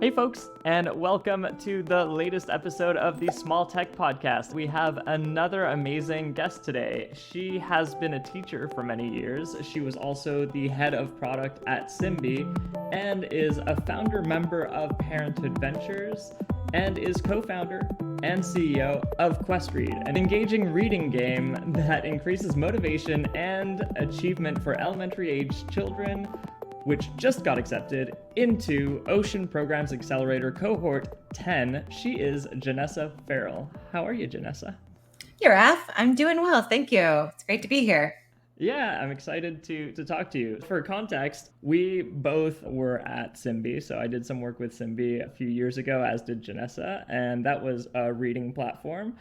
Hey folks, and welcome to the latest episode of the Small Tech Podcast. We have another amazing guest today. She has been a teacher for many years. She was also the head of product at Simbi and is a founder member of Parenthood Ventures and is co-founder and CEO of QuestRead, an engaging reading game that increases motivation and achievement for elementary-aged children, which just got accepted into Ocean Programs Accelerator Cohort 10. She is Janessa Farrell. How are you, Janessa? Hey, Raf. I'm doing well. Thank you. It's great to be here. Yeah, I'm excited to talk to you. For context, we both were at Simbi, so I did some work with Simbi a few years ago, as did Janessa, and that was a reading platform.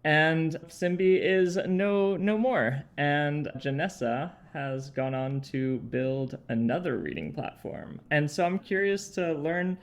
And Simbi is no more. And Janessa has gone on to build another reading platform. And so I'm curious to learn,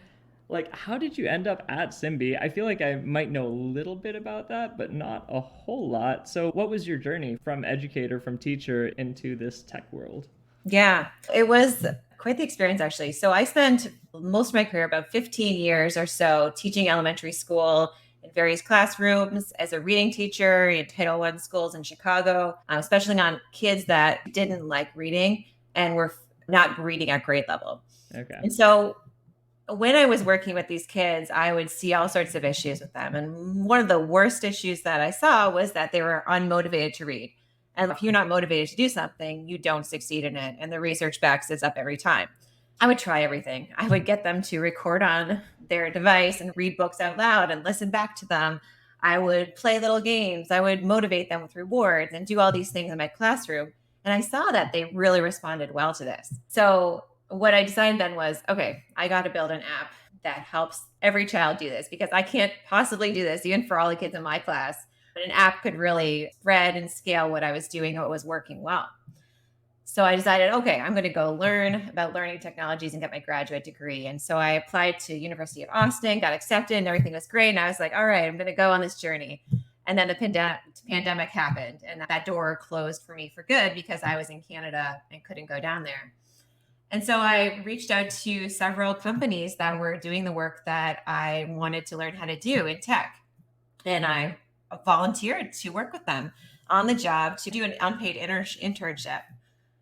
how did you end up at Simbi? I feel like I might know a little bit about that, but not a whole lot. So what was your journey from educator, from teacher into this tech world? Yeah, it was quite the experience, actually. So I spent most of my career, about 15 years or so, teaching elementary school in various classrooms as a reading teacher in Title I schools in Chicago, especially on kids that didn't like reading and were not reading at grade level. Okay. And so when I was working with these kids, I would see all sorts of issues with them. And one of the worst issues that I saw was that they were unmotivated to read. And if you're not motivated to do something, you don't succeed in it. And the research backs this up every time. I would try everything. I would get them to record on their device and read books out loud and listen back to them. I would play little games. I would motivate them with rewards and do all these things in my classroom. And I saw that they really responded well to this. So what I decided then was, okay, I got to build an app that helps every child do this, because I can't possibly do this even for all the kids in my class. But an app could really spread and scale what I was doing, what was working well. So I decided, okay, I'm going to go learn about learning technologies and get my graduate degree. And so I applied to University of Austin, got accepted, and everything was great. And I was like, all right, I'm going to go on this journey. And then the pandemic happened, and that door closed for me for good because I was in Canada and couldn't go down there. And so I reached out to several companies that were doing the work that I wanted to learn how to do in tech. And I volunteered to work with them on the job to do an unpaid internship.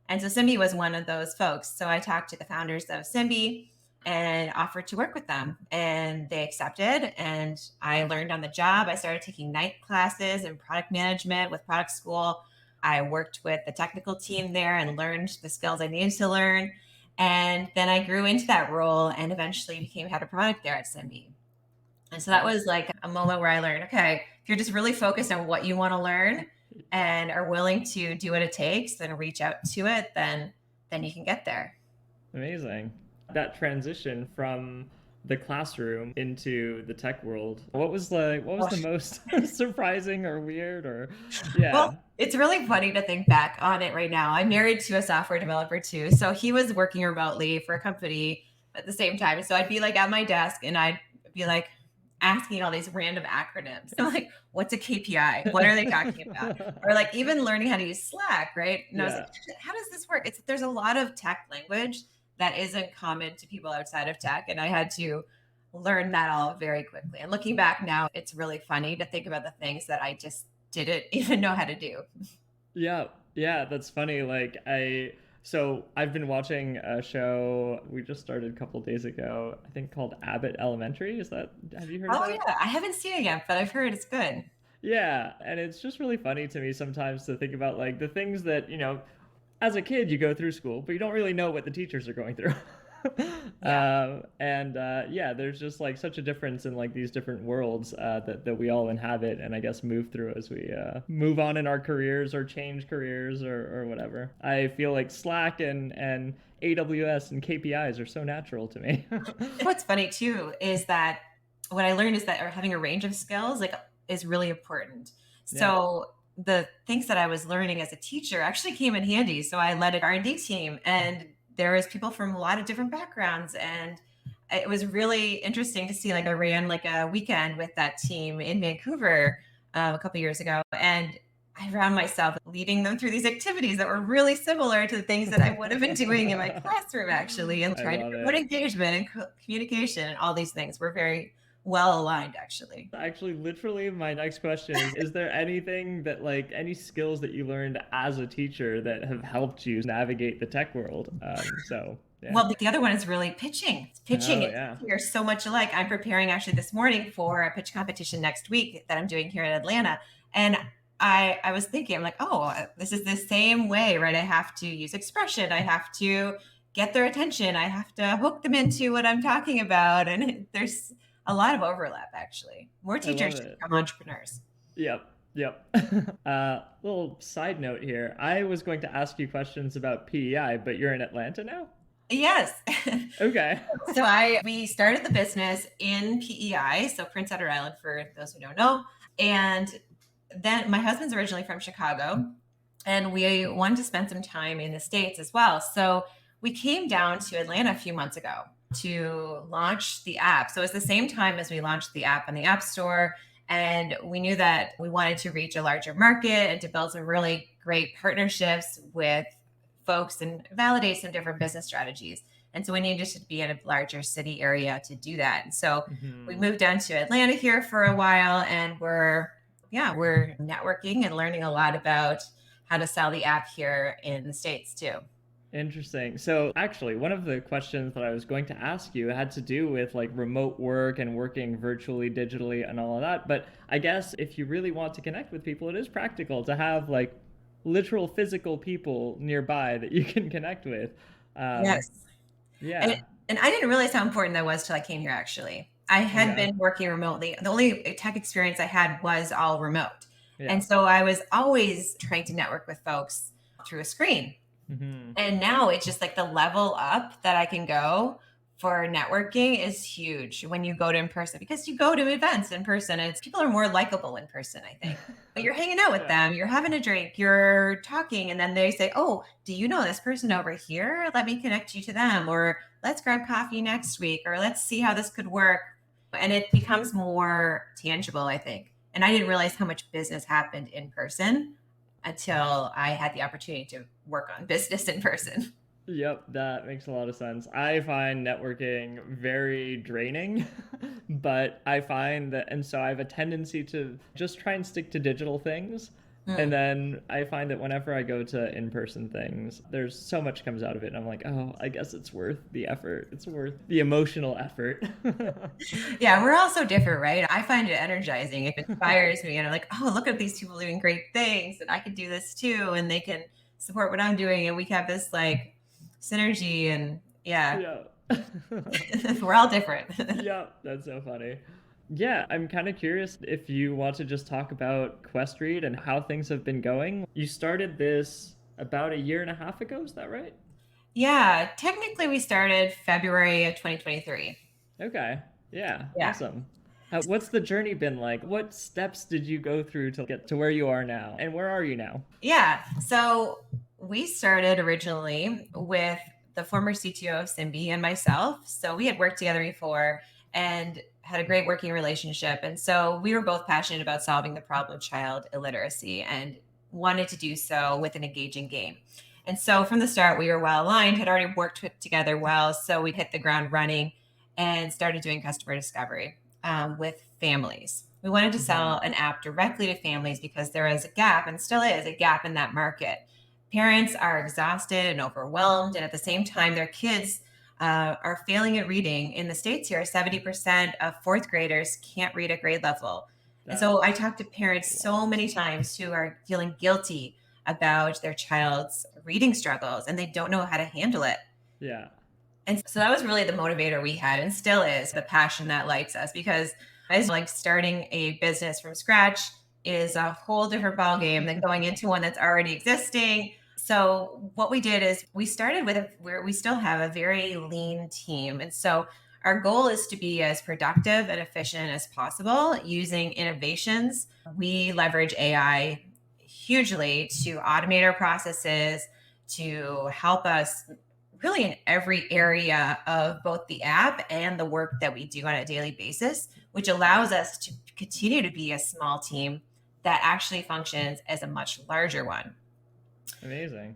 And so Simbi was one of those folks. So I talked to the founders of Simbi and offered to work with them. And they accepted. And I learned on the job. I started taking night classes in product management with product school. I worked with the technical team there and learned the skills I needed to learn. And then I grew into that role and eventually became head of product there at Simbi. And so that was like a moment where I learned, okay, if you're just really focused on what you want to learn and are willing to do what it takes, then reach out to it, then you can get there. Amazing. That transition from the classroom into the tech world, what was the most surprising or weird or Well, it's really funny to think back on it right now. I'm married to a software developer too. So he was working remotely for a company at the same time. So I'd be like at my desk and I'd be like asking all these random acronyms. I'm like, what's a KPI? What are they talking about? Or like even learning how to use Slack, right? And I was like, how does this work? There's a lot of tech language that isn't common to people outside of tech. And I had to learn that all very quickly. And looking back now, it's really funny to think about the things that I just didn't even know how to do. Yeah, that's funny. So I've been watching a show we just started a couple days ago, I think called Abbott Elementary. Have you heard of it? Oh yeah, I haven't seen it yet, but I've heard it's good. Yeah, and it's just really funny to me sometimes to think about the things that, as a kid you go through school, but you don't really know what the teachers are going through. There's just such a difference in these different worlds that we all inhabit and I guess move through as we move on in our careers or change careers or whatever. I feel like Slack and AWS and KPIs are so natural to me. What's funny too is that what I learned is that having a range of skills is really important. So the things that I was learning as a teacher actually came in handy. So I led an R&D team and there was people from a lot of different backgrounds. And it was really interesting to see, I ran a weekend with that team in Vancouver a couple of years ago. And I found myself leading them through these activities that were really similar to the things that I would have been doing in my classroom, actually, and I trying to love promote it. engagement and communication and all these things. We're very well aligned, actually. Actually, literally, my next question is there anything that, like, any skills that you learned as a teacher that have helped you navigate the tech world? So, yeah. Well, the other one is really pitching. Pitching Oh, and yeah. teaching are so much alike. I'm preparing actually this morning for a pitch competition next week that I'm doing here in Atlanta. And I was thinking, I'm like, oh, this is the same way, right? I have to use expression. I have to get their attention. I have to hook them into what I'm talking about. And there's a lot of overlap, actually. More I teachers love should it. become entrepreneurs. Yep. Yep. Little side note here. I was going to ask you questions about PEI, but you're in Atlanta now? Yes. Okay. So we started the business in PEI, so Prince Edward Island for those who don't know. And then my husband's originally from Chicago, and we wanted to spend some time in the States as well. So we came down to Atlanta a few months ago to launch the app. So it was the same time as we launched the app on the App Store. And we knew that we wanted to reach a larger market and to build some really great partnerships with folks and validate some different business strategies. And so we needed to be in a larger city area to do that. And so we Hmm. moved down to Atlanta here for a while, and we're networking and learning a lot about how to sell the app here in the States too. Interesting. So, actually, one of the questions that I was going to ask you had to do with like remote work and working virtually, digitally, and all of that. But I guess if you really want to connect with people, it is practical to have like literal physical people nearby that you can connect with. Um, Yes. And yeah. and I didn't realize how important that was till I came here actually. I had Okay. been working remotely. The only tech experience I had was all remote. Yeah. And so I was always trying to network with folks through a screen. Hmm. And now it's just like the level up that I can go for networking is huge when you go to in person, because you go to events in person and people are more likable in person, I think. But you're hanging out with Yeah. them, you're having a drink, you're talking, and then they say, "Oh, do you know this person over here? Let me connect you to them." Or let's grab coffee next week, or let's see how this could work. And it becomes more tangible, I think. And I didn't realize how much business happened in person until I had the opportunity to work on business in person. Yep, that makes a lot of sense. I find networking very draining, but I find that, and so I have a tendency to just try and stick to digital things. And Mm. then I find that whenever I go to in-person things, there's so much comes out of it. And I'm like, oh, I guess it's worth the effort. It's worth the emotional effort. Yeah, we're all so different, right? I find it energizing. It inspires me. And I'm like, oh, look at these people doing great things. And I can do this too. And they can support what I'm doing. And we have this like synergy. And yeah, Yeah. we're all different. Yeah, that's so funny. Yeah, I'm kind of curious if you want to just talk about QuestRead and how things have been going. You started this about a year and a half ago, is that right? Yeah, technically we started February of 2023. Okay. Yeah, Yeah. awesome. What's the journey been like? What steps did you go through to get to where you are now? And where are you now? Yeah. So we started originally with the former CTO of Simbi and myself. So we had worked together before and had a great working relationship. And so we were both passionate about solving the problem of child illiteracy and wanted to do so with an engaging game. And so from the start, we were well aligned, had already worked together well. So we hit the ground running and started doing customer discovery with families. We wanted to Hmm. sell an app directly to families because there is a gap, and still is a gap in that market. Parents are exhausted and overwhelmed, and at the same time, their kids are failing at reading. In the States here, 70% of fourth graders can't read at grade level. And so I That's talk to parents a so lot. many times who are feeling guilty about their child's reading struggles and they don't know how to handle it. Yeah. And so that was really the motivator we had and still is the passion that lights us, because as like starting a business from scratch is a whole different ballgame than going into one that's already existing. So what we did is we started with where we still have a very lean team. And so our goal is to be as productive and efficient as possible using innovations. We leverage AI hugely to automate our processes, to help us really in every area of both the app and the work that we do on a daily basis, which allows us to continue to be a small team that actually functions as a much larger one. Amazing.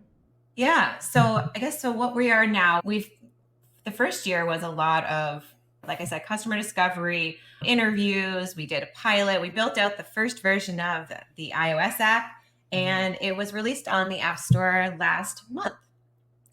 Yeah. So I guess what we are now, the first year was a lot of, like I said, customer discovery, interviews. We did a pilot. We built out the first version of the iOS app, and it was released on the App Store last month.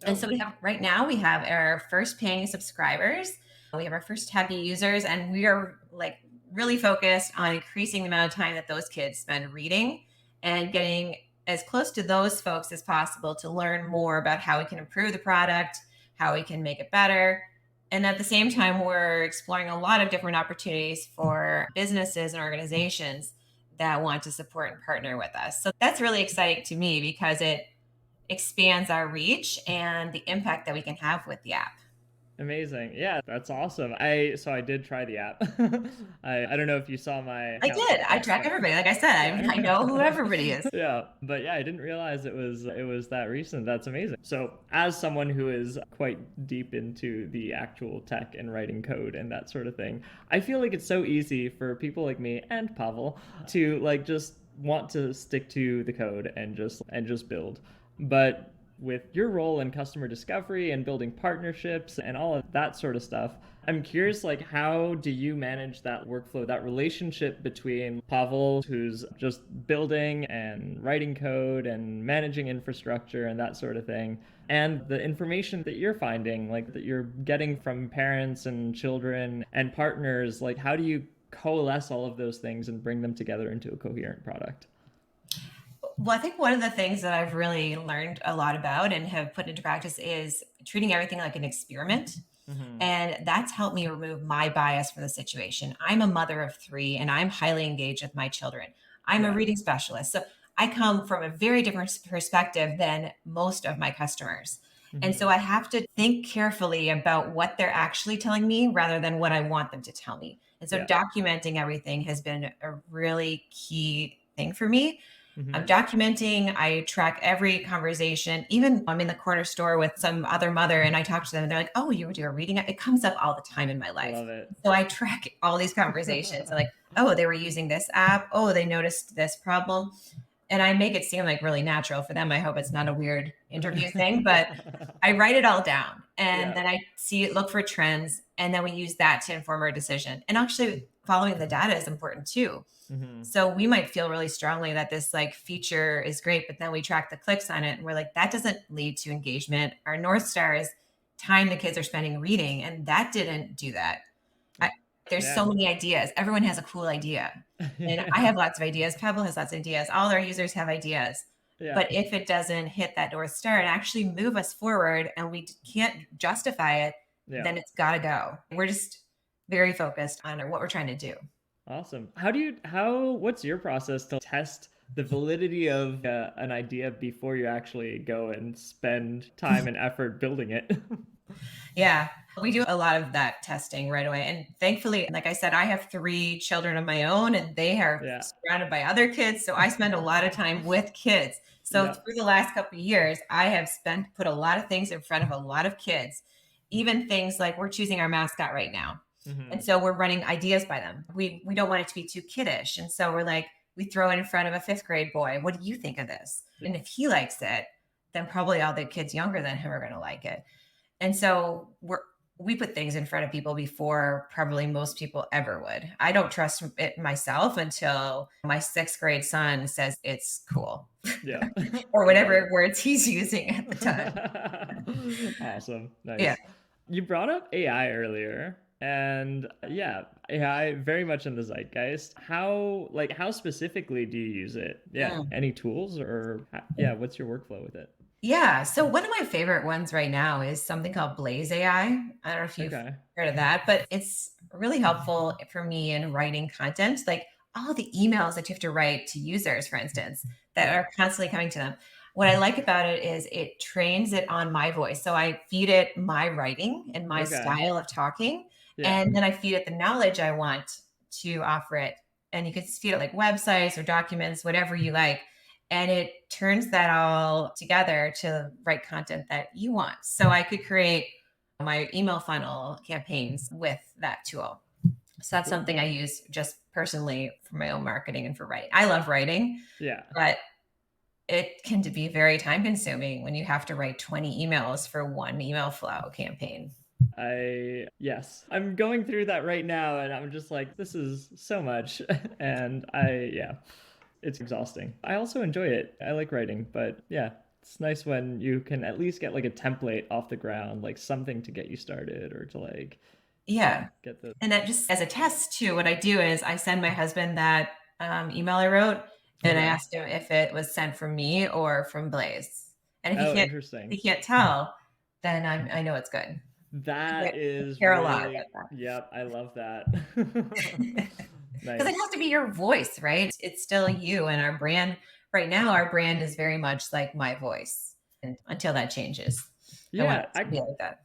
And so right now we have our first paying subscribers. We have our first happy users, and we are like really focused on increasing the amount of time that those kids spend reading and getting as close to those folks as possible to learn more about how we can improve the product, how we can make it better. And at the same time, we're exploring a lot of different opportunities for businesses and organizations that want to support and partner with us. So that's really exciting to me because it expands our reach and the impact that we can have with the app. Amazing. Yeah, that's awesome. So I did try the app. I don't know if you saw my I did. I track everybody. Like I said, I know who everybody is. Yeah, but yeah, I didn't realize it was that recent. That's amazing. So, as someone who is quite deep into the actual tech and writing code and that sort of thing, I feel like it's so easy for people like me and Pavel to like just want to stick to the code and just build. But with your role in customer discovery and building partnerships and all of that sort of stuff, I'm curious, like, how do you manage that workflow, that relationship between Pavel, who's just building and writing code and managing infrastructure and that sort of thing, and the information that you're finding, like that you're getting from parents and children and partners? Like, how do you coalesce all of those things and bring them together into a coherent product? Well, I think one of the things that I've really learned a lot about and have put into practice is treating everything like an experiment. And that's helped me remove my bias from the situation. I'm a mother of 3 and I'm highly engaged with my children. I'm a reading specialist. So I come from a very different perspective than most of my customers. And so I have to think carefully about what they're actually telling me rather than what I want them to tell me. And so documenting everything has been a really key thing for me. I'm documenting, I track every conversation. Even I'm in the corner store with some other mother and I talk to them and they're like, oh, you do a reading? It comes up all the time in my life. Love it. So I track all these conversations. Like, oh, they were using this app. Oh, they noticed this problem. And I make it seem like really natural for them. I hope it's not a weird interview thing, but I write it all down and then I look for trends. And then we use that to inform our decision. And actually following the data is important too. So we might feel really strongly that this like feature is great, but then we track the clicks on it and we're like, that doesn't lead to engagement. Our North Star is time the kids are spending reading. And that didn't do that. There's so many ideas. Everyone has a cool idea. And I have lots of ideas. Pavel has lots of ideas. All our users have ideas. But if it doesn't hit that North Star and actually move us forward and we can't justify it, then it's got to go. We're just very focused on what we're trying to do. Awesome. What's your process to test the validity of an idea before you actually go and spend time and effort building it? Yeah, we do a lot of that testing right away. And thankfully, like I said, I have 3 children of my own and they are surrounded by other kids. So I spend a lot of time with kids. So through the last couple of years, I have put a lot of things in front of a lot of kids, even things like we're choosing our mascot right now. And so we're running ideas by them. We don't want it to be too kiddish. And so we're like, we throw it in front of a 5th grade boy. What do you think of this? And if he likes it, then probably all the kids younger than him are going to like it. And so we put things in front of people before probably most people ever would. I don't trust it myself until my 6th grade son says it's cool. Or whatever words he's using at the time. Awesome. Nice. You brought up AI earlier. And AI very much in the zeitgeist. How specifically do you use it? Any tools or what's your workflow with it? Yeah. So one of my favorite ones right now is something called Blaze AI. I don't know if you've heard of that, but it's really helpful for me in writing content, like all the emails that you have to write to users, for instance, that are constantly coming to them. What I like about it is it trains it on my voice. So I feed it my writing and my style of talking. And then I feed it the knowledge I want to offer it. And you can feed it like websites or documents, whatever you like. And it turns that all together to write content that you want. So I could create my email funnel campaigns with that tool. So that's something I use just personally for my own marketing and for writing. I love writing, Yeah. but it can be very time consuming when you have to write 20 emails for one email flow campaign. Yes, I'm going through that right now and I'm just like, this is so much. And yeah, it's exhausting. I also enjoy it. I like writing, but yeah, it's nice when you can at least get like a template off the ground, like something to get you started or to like, Yeah. get the. And that just as a test too, what I do is I send my husband that email I wrote, and I Okay. asked him if it was sent from me or from Blaze. And if Oh, if interesting. he can't tell, then I know it's good. That I is care a lot really, about yep, I love that. that. Because it has Nice. to be your voice, right? It's still you, and our brand right now, our brand is very much like my voice, and until that changes, I want Yeah, it to be like that.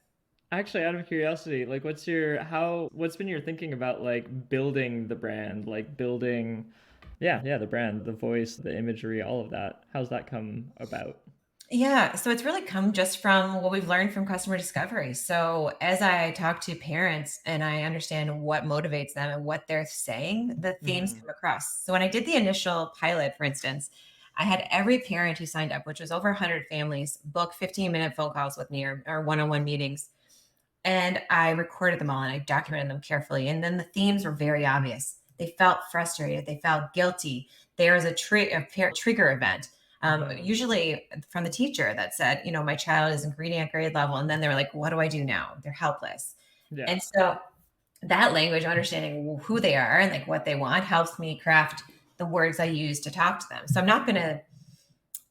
actually, out of curiosity, like what's been your thinking about like building the brand, like building, yeah, the brand, the voice, the imagery, all of that. How's that come about? Yeah, so it's really come just from what we've learned from customer discovery. So as I talk to parents and I understand what motivates them and what they're saying, the themes Hmm. come across. So when I did the initial pilot, for instance, I had every parent who signed up, which was over 100 families, book 15-minute phone calls with me or one-on-one meetings. And I recorded them all and I documented them carefully. And then the themes were very obvious. They felt frustrated. They felt guilty. There was a trigger event, Hmm. usually from the teacher that said, my child isn't reading at grade level. And then they're like, what do I do now? They're helpless. Yeah. And so that language, understanding who they are and like what they want, helps me craft the words I use to talk to them. So I'm not going to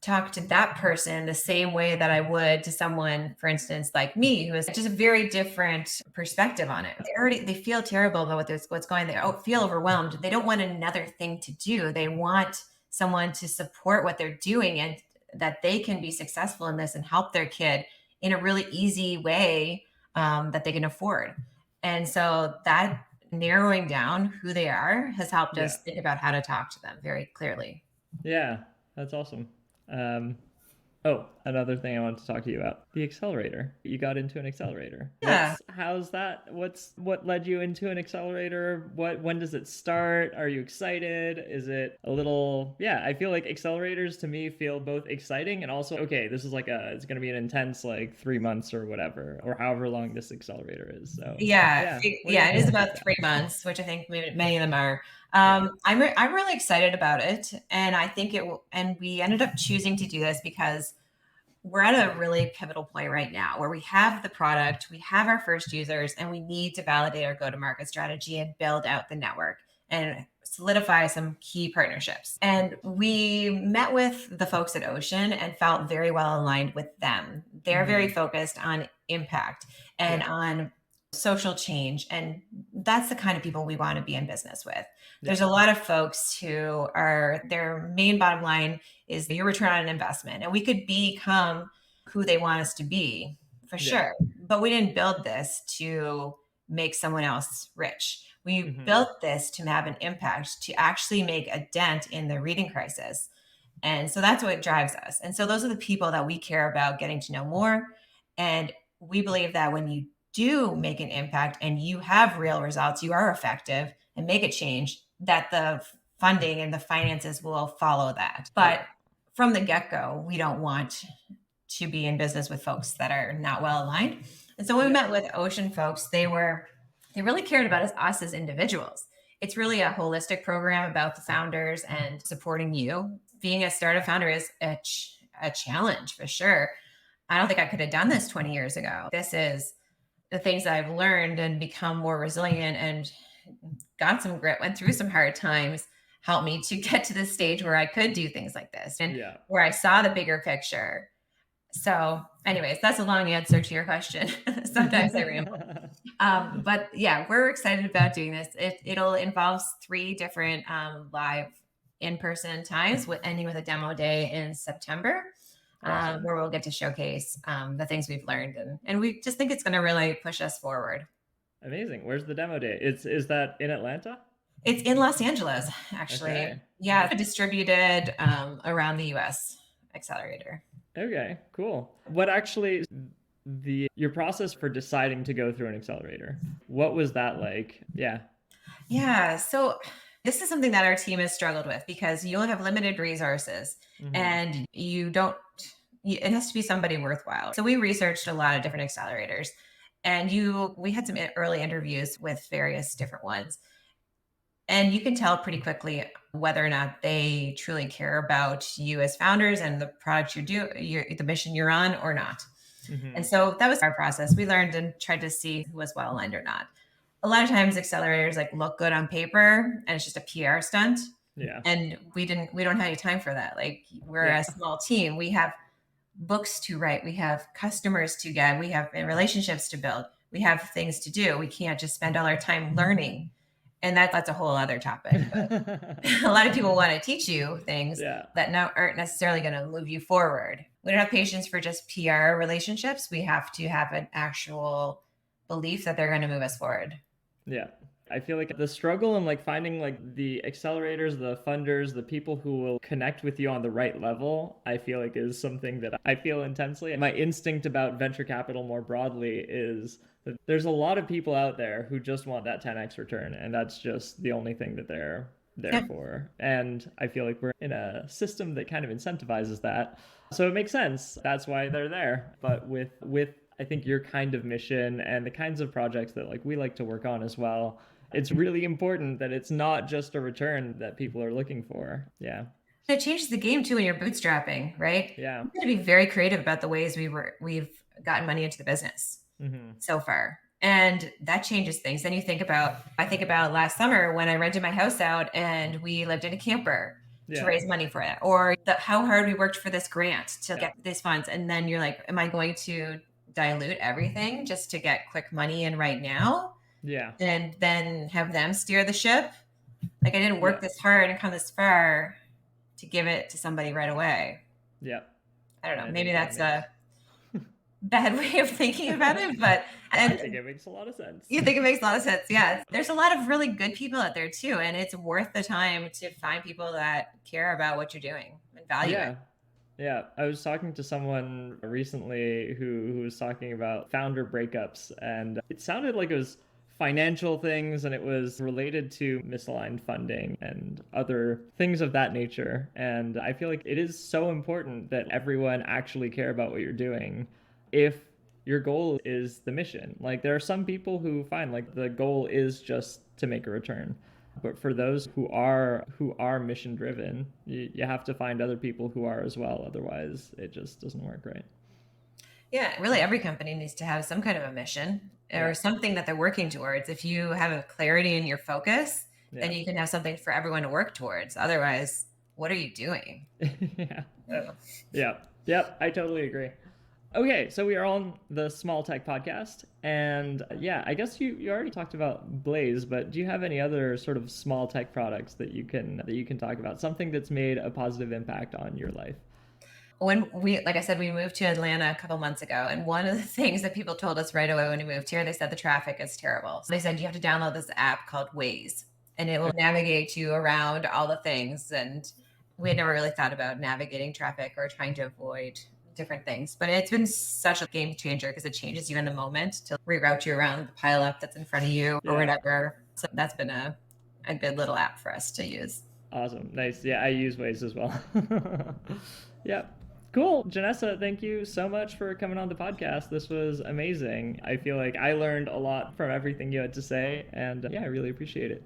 talk to that person the same way that I would to someone, for instance, like me, who has just a very different perspective on it. They feel terrible about what's going there. Oh, feel overwhelmed. They don't want another thing to do. They want someone to support what they're doing and that they can be successful in this and help their kid in a really easy way that they can afford. And so that narrowing down who they are has helped Yeah. us think about how to talk to them very clearly. Yeah. That's awesome. Um, Oh, another thing I wanted to talk to you about. The accelerator. You got into an accelerator. Yeah. How's that? What led you into an accelerator? When does it start? Are you excited? Is it a little, yeah, I feel like accelerators to me feel both exciting and also, okay, this is it's gonna be an intense like 3 months or whatever, or however long this accelerator is. So Yeah, yeah, what are your yeah, it is thoughts with about that? 3 months, which I think many of them are. Yeah. I'm really excited about it, and I think it will. And we ended up choosing to do this because we're at a really pivotal point right now where we have the product, we have our first users, and we need to validate our go-to-market strategy and build out the network and solidify some key partnerships. And we met with the folks at Ocean and felt very well aligned with them. They're very Mm-hmm. focused on impact and Yeah. on social change. And that's the kind of people we want to be in business with. Yeah. There's a lot of folks who are their main bottom line is your return on investment. And we could become who they want us to be for Yeah. sure. But we didn't build this to make someone else rich. We Mm-hmm. built this to have an impact, to actually make a dent in the reading crisis. And so that's what drives us. And so those are the people that we care about getting to know more. And we believe that when you do make an impact and you have real results, you are effective and make a change, that the funding and the finances will follow that. But Yeah. from the get go, we don't want to be in business with folks that are not well aligned. And so when we Yeah. met with Ocean folks, they really cared about us as individuals. It's really a holistic program about the founders and supporting you. Being a startup founder is a challenge for sure. I don't think I could have done this 20 years ago. This is the things that I've learned and become more resilient and got some grit, went through some hard times, helped me to get to this stage where I could do things like this and Yeah. where I saw the bigger picture. So, anyways, that's a long answer to your question. Sometimes I ramble. But yeah, we're excited about doing this. It'll involve three different live in-person times, with ending with a demo day in September, Awesome. where we'll get to showcase the things we've learned, and we just think it's going to really push us forward. Amazing. Where's the demo day? Is that in Atlanta? It's in Los Angeles, actually. Okay. Yeah, distributed around the U.S. Accelerator. Okay, cool. What actually the your process for deciding to go through an accelerator? What was that like? Yeah. Yeah. So this is something that our team has struggled with because you only have limited resources Hmm. and you don't, it has to be somebody worthwhile. So we researched a lot of different accelerators and we had some early interviews with various different ones. And you can tell pretty quickly whether or not they truly care about you as founders and the product the mission you're on or not. And Hmm. so that was our process. We learned and tried to see who was well aligned or not. A lot of times accelerators like look good on paper and it's just a PR stunt. Yeah. And we don't have any time for that. Like we're Yeah. a small team. We have books to write. We have customers to get. We have relationships to build. We have things to do. We can't just spend all our time learning. And that's a whole other topic. But a lot of people want to teach you things Yeah. that now aren't necessarily going to move you forward. We don't have patience for just PR relationships. We have to have an actual belief that they're going to move us forward. Yeah. I feel like the struggle and like finding like the accelerators, the funders, the people who will connect with you on the right level, I feel like is something that I feel intensely. And my instinct about venture capital more broadly is that there's a lot of people out there who just want that 10x return, and that's just the only thing that they're there Yeah. for. And I feel like we're in a system that kind of incentivizes that. So it makes sense. That's why they're there. But with I think your kind of mission and the kinds of projects that like we like to work on as well, it's really important that it's not just a return that people are looking for. Yeah. It changes the game too when you're bootstrapping, right? Yeah. We've got to be very creative about the ways we've gotten money into the business Hmm. so far. And that changes things. Then I think about last summer when I rented my house out and we lived in a camper to Yeah. raise money for it, or how hard we worked for this grant to Yeah. get these funds. And then you're like, am I going to dilute everything just to get quick money in right now? Yeah. And then have them steer the ship? Like I didn't Yeah. work this hard and come this far to give it to somebody right away. Yeah. I don't know. I Maybe think that that's makes a bad way of thinking about it, but I think and it makes a lot of sense. you think it makes a lot of sense. Yeah. There's a lot of really good people out there too. And it's worth the time to find people that care about what you're doing and value Yeah. it. Yeah, I was talking to someone recently who was talking about founder breakups, and it sounded like it was financial things and it was related to misaligned funding and other things of that nature. And I feel like it is so important that everyone actually care about what you're doing if your goal is the mission. Like there are some people who find like the goal is just to make a return. But for those who are mission driven, you have to find other people who are as well. Otherwise, it just doesn't work, right? Yeah. Really, every company needs to have some kind of a mission Yeah, or something that they're working towards. If you have a clarity in your focus, then yeah, you can have something for everyone to work towards. Otherwise, what are you doing? yeah, Oh. yeah, yep. I totally agree. Okay, so we are on the Small Tech podcast, and yeah, I guess you already talked about Blaze, but do you have any other sort of small tech products that you can talk about? Something that's made a positive impact on your life? When like I said, we moved to Atlanta a couple months ago. And one of the things that people told us right away when we moved here, they said the traffic is terrible. So they said you have to download this app called Waze and it will navigate you around all the things. And we had never really thought about navigating traffic or trying to avoid different things. But it's been such a game changer because it changes you in the moment to reroute you around the pileup that's in front of you or Yeah, whatever. So that's been a good little app for us to use. awesome, nice. Yeah, I use Waze as well. Yeah. Cool. Janessa, thank you so much for coming on the podcast. This was amazing. I feel like I learned a lot from everything you had to say, and yeah, I really appreciate it.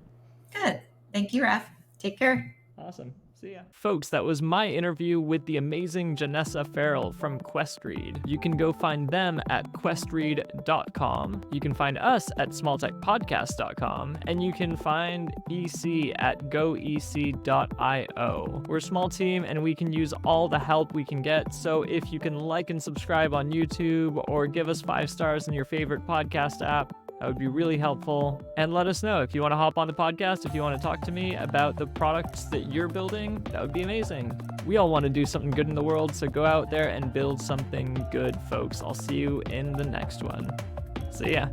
Good. Thank you, Raf. Take care. Awesome. See ya. Folks, that was my interview with the amazing Janessa Farrell from QuestRead. You can go find them at questread.com. You can find us at smalltechpodcast.com. And you can find EC at goec.io. We're a small team and we can use all the help we can get. So if you can like and subscribe on YouTube or give us 5 stars in your favorite podcast app, that would be really helpful. And let us know if you want to hop on the podcast, if you want to talk to me about the products that you're building, that would be amazing. We all want to do something good in the world, so go out there and build something good, folks. I'll see you in the next one. See ya.